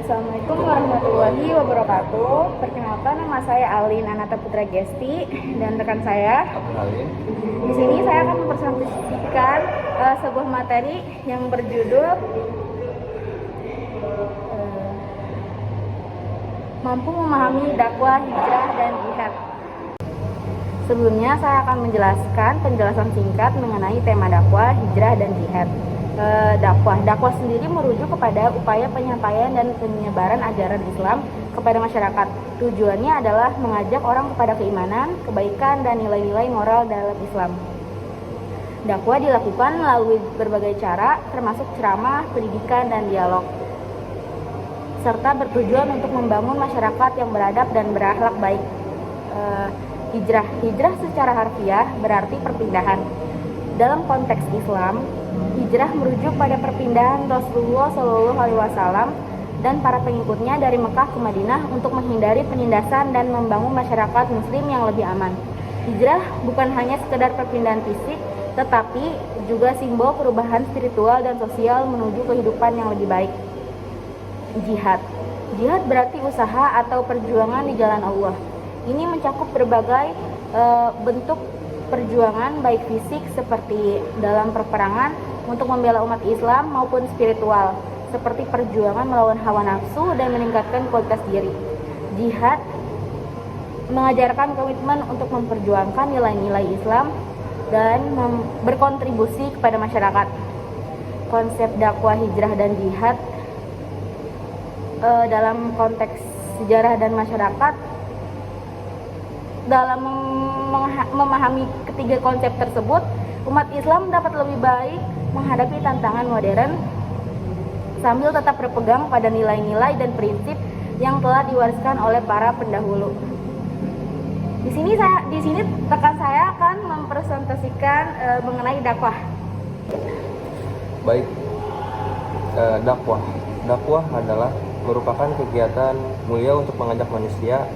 Assalamualaikum warahmatullahi wabarakatuh. Perkenalkan, nama saya Alin Anata Putra Gesti dan rekan saya. Di sini saya akan mempresentasikan sebuah materi yang berjudul Mampu Memahami Dakwah, Hijrah, dan Jihad. Sebelumnya saya akan menjelaskan penjelasan singkat mengenai tema dakwah, hijrah, dan jihad. Dakwah sendiri merujuk kepada upaya penyampaian dan penyebaran ajaran Islam kepada masyarakat. Tujuannya adalah mengajak orang kepada keimanan, kebaikan, dan nilai-nilai moral dalam Islam. Dakwah dilakukan melalui berbagai cara, termasuk ceramah, pendidikan, dan dialog, serta bertujuan untuk membangun masyarakat yang beradab dan berakhlak baik. Hijrah secara harfiah berarti perpindahan. Dalam konteks Islam, hijrah merujuk pada perpindahan Rasulullah SAW dan para pengikutnya dari Mekah ke Madinah untuk menghindari penindasan dan membangun masyarakat Muslim yang lebih aman. Hijrah bukan hanya sekedar perpindahan fisik, tetapi juga simbol perubahan spiritual dan sosial menuju kehidupan yang lebih baik. Jihad berarti usaha atau perjuangan di jalan Allah. Ini mencakup berbagai bentuk perjuangan baik fisik seperti dalam peperangan untuk membela umat Islam maupun spiritual seperti perjuangan melawan hawa nafsu dan meningkatkan kualitas diri. Jihad mengajarkan komitmen untuk memperjuangkan nilai-nilai Islam dan berkontribusi kepada masyarakat. Konsep dakwah, hijrah, dan jihad dalam konteks sejarah dan masyarakat, dalam memahami ketiga konsep tersebut, umat Islam dapat lebih baik menghadapi tantangan modern sambil tetap berpegang pada nilai-nilai dan prinsip yang telah diwariskan oleh para pendahulu. Di sini rekan saya akan mempresentasikan mengenai dakwah. Baik, dakwah adalah merupakan kegiatan mulia untuk mengajak manusia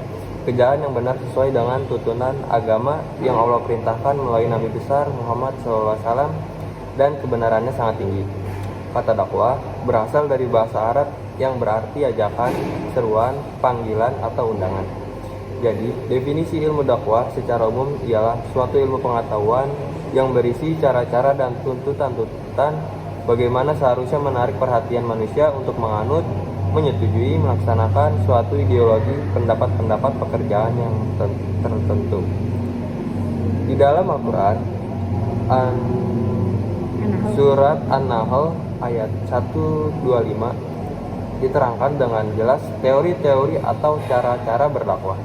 ke jalan yang benar sesuai dengan tuntunan agama yang Allah perintahkan melalui Nabi besar Muhammad SAW, dan kebenarannya sangat tinggi. Kata dakwah berasal dari bahasa Arab yang berarti ajakan, seruan, panggilan, atau undangan. Jadi, definisi ilmu dakwah secara umum ialah suatu ilmu pengetahuan yang berisi cara-cara dan tuntutan-tuntutan bagaimana seharusnya menarik perhatian manusia untuk menganut, menyetujui, melaksanakan suatu ideologi, pendapat-pendapat, pekerjaan yang tertentu. Di dalam Al-Quran, surat An-Nahl ayat 125 diterangkan dengan jelas teori-teori atau cara-cara berdakwah.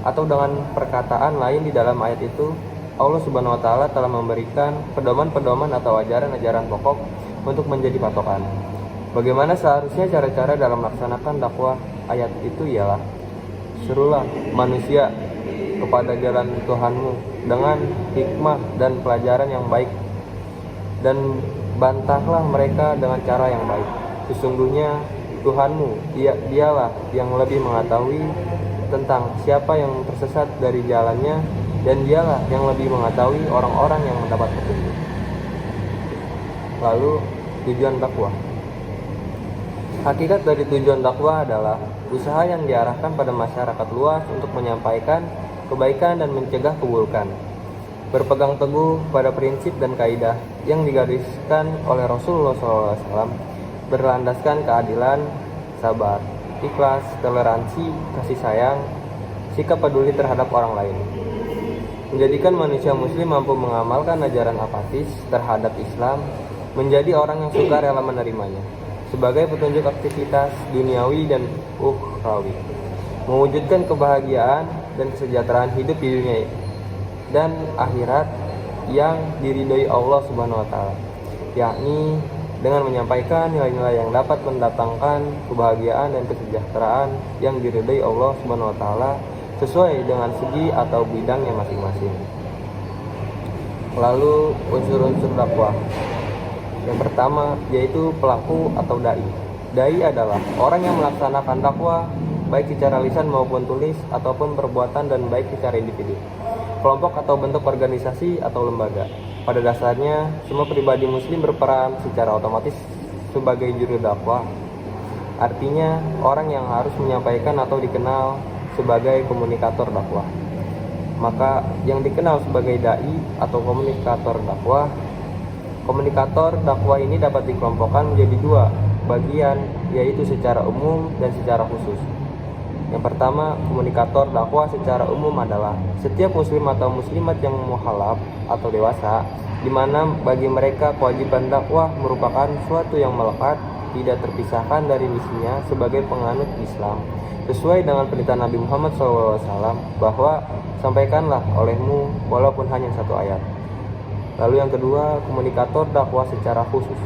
Atau dengan perkataan lain di dalam ayat itu, Allah Subhanahu wa Ta'ala telah memberikan pedoman-pedoman atau ajaran-ajaran pokok untuk menjadi patokan. Bagaimana seharusnya cara-cara dalam melaksanakan dakwah ayat itu ialah serulah manusia kepada jalan Tuhanmu dengan hikmah dan pelajaran yang baik, dan bantahlah mereka dengan cara yang baik. Sesungguhnya Tuhanmu, dialah yang lebih mengetahui tentang siapa yang tersesat dari jalannya, dan dialah yang lebih mengetahui orang-orang yang mendapat petunjuk. Lalu tujuan dakwah. Hakikat dari tujuan dakwah adalah usaha yang diarahkan pada masyarakat luas untuk menyampaikan kebaikan dan mencegah keburukan. Berpegang teguh pada prinsip dan kaidah yang digariskan oleh Rasulullah SAW, berlandaskan keadilan, sabar, ikhlas, toleransi, kasih sayang, sikap peduli terhadap orang lain. Menjadikan manusia muslim mampu mengamalkan ajaran apatis terhadap Islam, menjadi orang yang suka rela menerimanya sebagai petunjuk aktivitas duniawi dan ukhrawi, mewujudkan kebahagiaan dan kesejahteraan hidup di dunia dan akhirat yang diridhoi Allah Subhanahu wa Ta'ala, yakni dengan menyampaikan nilai-nilai yang dapat mendatangkan kebahagiaan dan kesejahteraan yang diridhoi Allah Subhanahu wa Ta'ala sesuai dengan segi atau bidangnya masing-masing. Lalu unsur-unsur dakwah. Yang pertama yaitu pelaku atau dai. Dai adalah orang yang melaksanakan dakwah baik secara lisan maupun tulis ataupun perbuatan, dan baik secara individu, kelompok atau bentuk organisasi atau lembaga. Pada dasarnya semua pribadi muslim berperan secara otomatis sebagai juru dakwah. artinya orang yang harus menyampaikan atau dikenal sebagai komunikator dakwah. Maka yang dikenal sebagai dai atau komunikator dakwah ini dapat dikelompokkan menjadi dua bagian, yaitu secara umum dan secara khusus. Yang pertama, komunikator dakwah secara umum adalah setiap muslim atau muslimat yang mukhalaf atau dewasa, di mana bagi mereka kewajiban dakwah merupakan suatu yang melekat, tidak terpisahkan dari misinya sebagai penganut Islam. Sesuai dengan perintah Nabi Muhammad SAW bahwa sampaikanlah olehmu walaupun hanya satu ayat. Lalu yang kedua, komunikator dakwah secara khusus,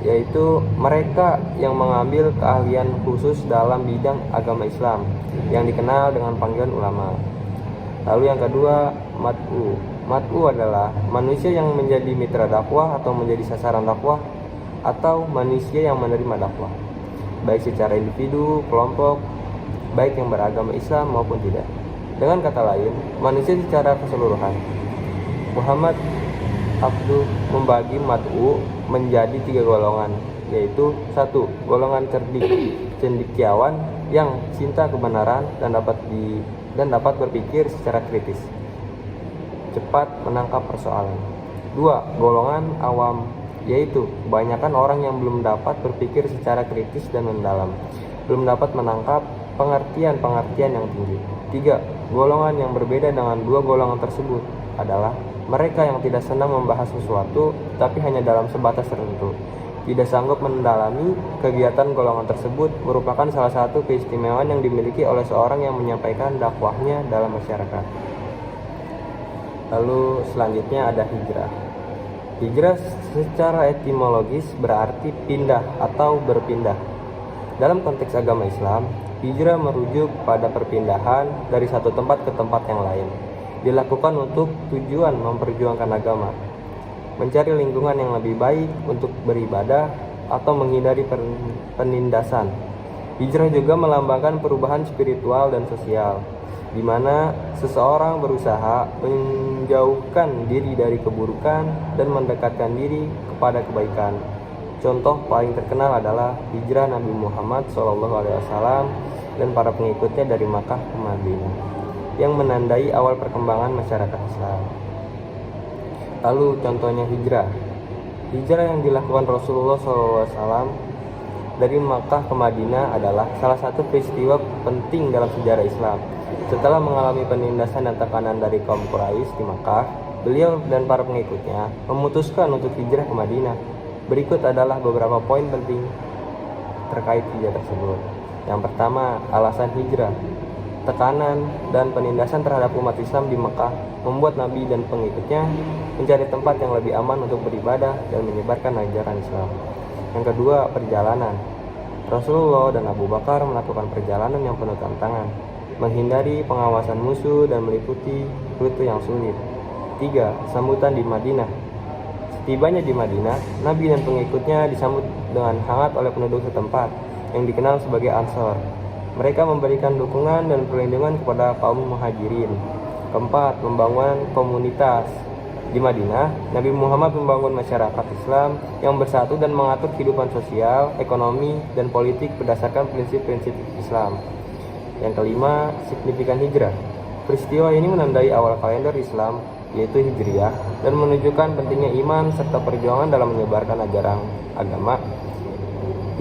yaitu mereka yang mengambil keahlian khusus dalam bidang agama Islam yang dikenal dengan panggilan ulama. Lalu yang kedua, mat'u. Mat'u adalah manusia yang menjadi mitra dakwah atau menjadi sasaran dakwah, atau manusia yang menerima dakwah, baik secara individu, kelompok, baik yang beragama Islam maupun tidak. Dengan kata lain, manusia secara keseluruhan. Muhammad Abduh membagi mat'u menjadi 3 golongan, yaitu 1. Golongan cendekiawan yang cinta kebenaran dan dapat berpikir secara kritis, cepat menangkap persoalan. 2. Golongan awam, yaitu kebanyakan orang yang belum dapat berpikir secara kritis dan mendalam, belum dapat menangkap pengertian-pengertian yang tinggi. 3. Golongan yang berbeda dengan 2 golongan tersebut adalah mereka yang tidak senang membahas sesuatu, tapi hanya dalam sebatas tertentu, tidak sanggup mendalami kegiatan. Golongan tersebut merupakan salah satu keistimewaan yang dimiliki oleh seorang yang menyampaikan dakwahnya dalam masyarakat. Lalu selanjutnya ada hijrah. Hijrah secara etimologis berarti pindah atau berpindah. Dalam konteks agama Islam, hijrah merujuk pada perpindahan dari satu tempat ke tempat yang lain, dilakukan untuk tujuan memperjuangkan agama, mencari lingkungan yang lebih baik untuk beribadah, atau menghindari penindasan. Hijrah juga melambangkan perubahan spiritual dan sosial, di mana seseorang berusaha menjauhkan diri dari keburukan dan mendekatkan diri kepada kebaikan. Contoh paling terkenal adalah hijrah Nabi Muhammad SAW dan para pengikutnya dari Makkah ke Madinah, yang menandai awal perkembangan masyarakat Islam. Lalu contohnya hijrah. Hijrah yang dilakukan Rasulullah SAW dari Makkah ke Madinah adalah salah satu peristiwa penting dalam sejarah Islam. Setelah mengalami penindasan dan tekanan dari kaum Quraisy di Makkah, beliau dan para pengikutnya memutuskan untuk hijrah ke Madinah. Berikut adalah beberapa poin penting terkait hijrah tersebut. Yang pertama, alasan hijrah. Tekanan dan penindasan terhadap umat Islam di Mekah membuat Nabi dan pengikutnya mencari tempat yang lebih aman untuk beribadah dan menyebarkan ajaran Islam. Yang kedua, perjalanan. Rasulullah dan Abu Bakar melakukan perjalanan yang penuh tantangan, menghindari pengawasan musuh dan meliputi rute yang sulit. 3. Sambutan di Madinah. Setibanya di Madinah, Nabi dan pengikutnya disambut dengan hangat oleh penduduk setempat yang dikenal sebagai Ansor. Mereka memberikan dukungan dan perlindungan kepada kaum muhajirin. 4. Membangun komunitas. Di Madinah, Nabi Muhammad membangun masyarakat Islam yang bersatu dan mengatur kehidupan sosial, ekonomi, dan politik berdasarkan prinsip-prinsip Islam. Yang kelima, signifikan hijrah. Peristiwa ini menandai awal kalender Islam, yaitu Hijriah, dan menunjukkan pentingnya iman serta perjuangan dalam menyebarkan ajaran agama.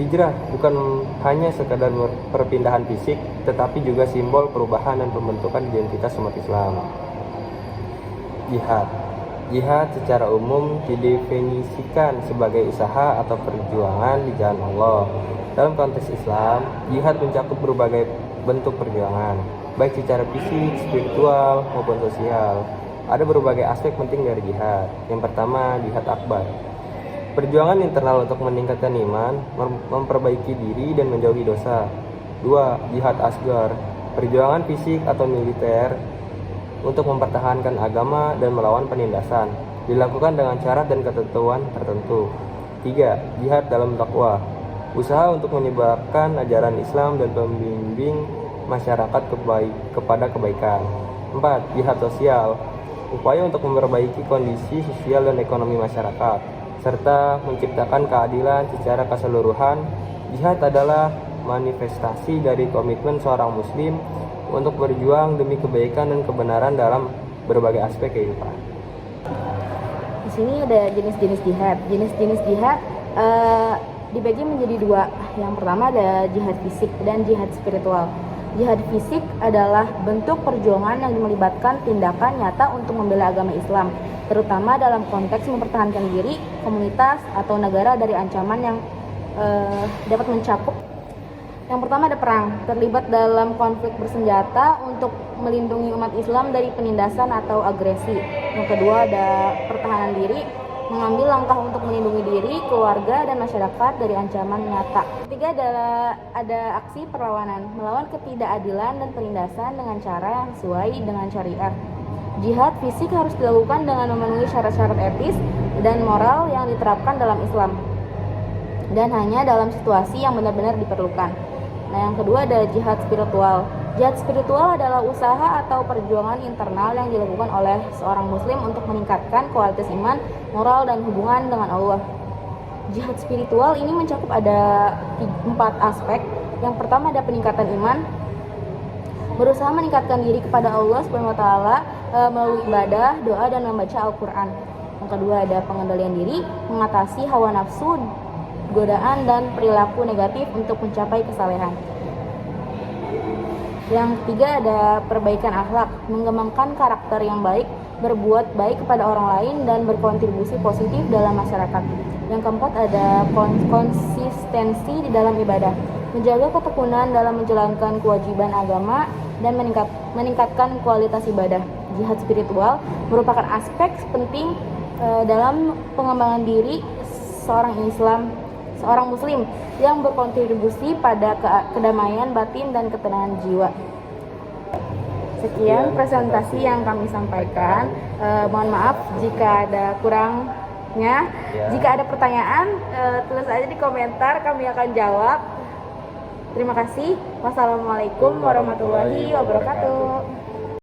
Hijrah bukan hanya sekadar perpindahan fisik, tetapi juga simbol perubahan dan pembentukan identitas umat Islam. Jihad. Jihad secara umum didefinisikan sebagai usaha atau perjuangan di jalan Allah. Dalam konteks Islam, jihad mencakup berbagai bentuk perjuangan, baik secara fisik, spiritual, maupun sosial. Ada berbagai aspek penting dari jihad. Yang pertama, jihad akbar. Perjuangan internal untuk meningkatkan iman, memperbaiki diri dan menjauhi dosa. 2. Jihad asgar. Perjuangan fisik atau militer untuk mempertahankan agama dan melawan penindasan, dilakukan dengan syarat dan ketentuan tertentu. 3. Jihad dalam dakwah. Usaha untuk menyebarkan ajaran Islam dan membimbing masyarakat kepada kebaikan. 4. Jihad sosial. Upaya untuk memperbaiki kondisi sosial dan ekonomi masyarakat, serta menciptakan keadilan secara keseluruhan Jihad adalah manifestasi dari komitmen seorang muslim untuk berjuang demi kebaikan dan kebenaran dalam berbagai aspek kehidupan. Di sini ada jenis-jenis jihad. Jenis-jenis jihad dibagi menjadi dua. Yang pertama ada jihad fisik dan jihad spiritual. Jihad fisik adalah bentuk perjuangan yang melibatkan tindakan nyata untuk membela agama Islam, terutama dalam konteks mempertahankan diri, komunitas, atau negara dari ancaman yang dapat mencakup. Yang pertama ada perang, terlibat dalam konflik bersenjata untuk melindungi umat Islam dari penindasan atau agresi. Yang kedua ada pertahanan diri, mengambil langkah untuk melindungi diri, keluarga, dan masyarakat dari ancaman nyata. Ketiga adalah ada aksi perlawanan, melawan ketidakadilan dan penindasan dengan cara yang sesuai dengan syariat. Jihad fisik harus dilakukan dengan memenuhi syarat-syarat etis dan moral yang diterapkan dalam Islam, dan hanya dalam situasi yang benar-benar diperlukan. Nah, yang kedua ada jihad spiritual. Jihad spiritual adalah usaha atau perjuangan internal yang dilakukan oleh seorang muslim untuk meningkatkan kualitas iman, moral, dan hubungan dengan Allah. Jihad spiritual ini mencakup ada 4 aspek. Yang pertama ada peningkatan iman, berusaha meningkatkan diri kepada Allah SWT melalui ibadah, doa, dan membaca Al-Quran. Yang kedua ada pengendalian diri, mengatasi hawa nafsu, godaan, dan perilaku negatif untuk mencapai kesalehan. Yang ketiga ada perbaikan akhlak, mengembangkan karakter yang baik, berbuat baik kepada orang lain, dan berkontribusi positif dalam masyarakat. Yang keempat ada konsistensi di dalam ibadah, menjaga ketekunan dalam menjalankan kewajiban agama, dan meningkatkan kualitas ibadah. Jihad spiritual merupakan aspek penting dalam pengembangan diri seorang muslim yang berkontribusi pada kedamaian batin dan ketenangan jiwa. Sekian presentasi yang kami sampaikan. Mohon maaf jika ada kurangnya. Jika ada pertanyaan, tulis aja di komentar, kami akan jawab. Terima kasih. Wassalamualaikum warahmatullahi wabarakatuh.